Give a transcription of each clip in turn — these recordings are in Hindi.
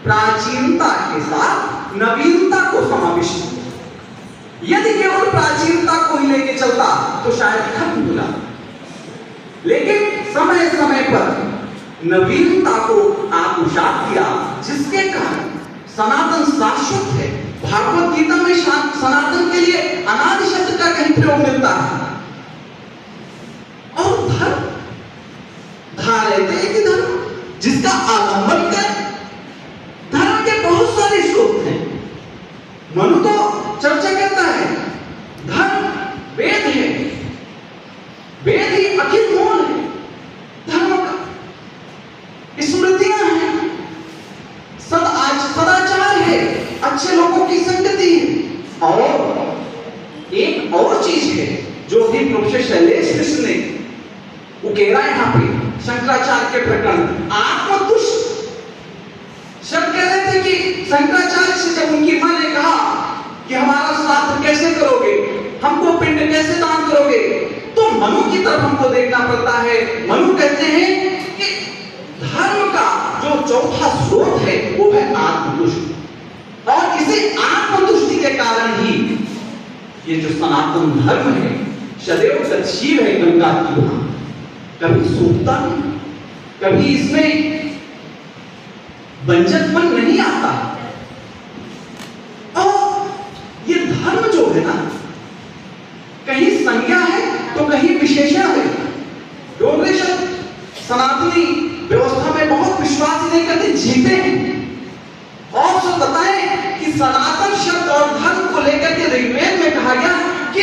प्राचीनता के साथ नवीनता को समाविष्ट किया। यदि केवल प्राचीनता को ही लेके चलता तो शायद खत्म हो जाता, लेकिन समय समय पर नवीनता को आत्मसात किया, जिसके कारण सनातन शाश्वत है। भागवत गीता में सनातन के लिए अनादि शब्द का कहीं प्रयोग मिलता है। और धर्म धारयते कि धर्म, जिसका आलंबन करें। धर्म के बहुत सारे स्रोत हैं। मनु तो चर्चा करता है धर्म वेद है, वेद ही अखिल मूल है धर्म का। स्मृतियां हैं, सदाचार है, अच्छे लोगों की संगति है। और एक और चीज है जो अभी प्रोफेसर शैलेश कृष्ण ने उकेरा यहां पे शंकराचार्य के प्रकरण आत्मतुष्ट। सब कह रहे थे कि शंकराचार्य से जब उनकी मां ने कहा कि हमारा श्राद्ध कैसे करोगे, हमको पिंड कैसे दान करोगे, तो मनु की तरफ हमको देखना पड़ता है। मनु कहते हैं कि धर्म का जो चौथा स्रोत है वो है आत्मतुष्टि, और इसी आत्मतुष्टि के कारण ही ये जो सनातन धर्म है सदैव गतिशील है, गंगा की भांति, कभी सूखता नहीं, कभी इसमें बंजरपन नहीं आता। और ये धर्म जो है ना, कहीं संज्ञा है तो कहीं विशेषण है। डोगरे शब्द सनातनी व्यवस्था में बहुत विश्वास नहीं करते, जीते हैं। और सब बताएं कि सनातन शब्द और धर्म को लेकर के ऋग्वेद में कहा गया कि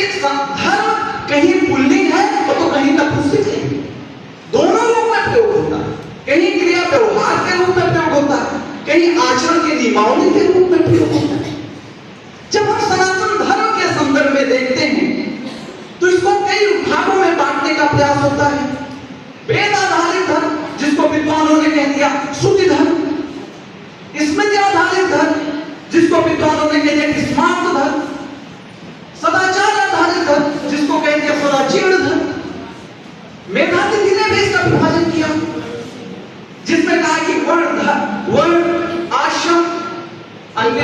धर्म कहीं पुल्लिंग है और तो कहीं नपुंसक है। दोनों रूप में प्रयोग होता है, कहीं क्रिया व्यवहार के रूप में प्रयोग होता है, कहीं आचरण के नियमावली के रूप में प्रयोग होता है। जब हम सनातन धर्म के संदर्भ में देखते हैं तो इसको कई भागों में बांटने का प्रयास होता है। वेद आधारित धर्म, जिसको विद्वानों ने कह दिया श्रुति धर्म, स्मृति आधारित धर्म, जिसको विद्वानों ने कह दिया स्मार्त धर्म, सदाचार आधारित धर्म, जिसको कह दिया सदाचीर्ण धर्म। मेधातिथि ने भी इसका विभाजन किया, जिसमें कहा कि वर्ण, आश्रम, अन्य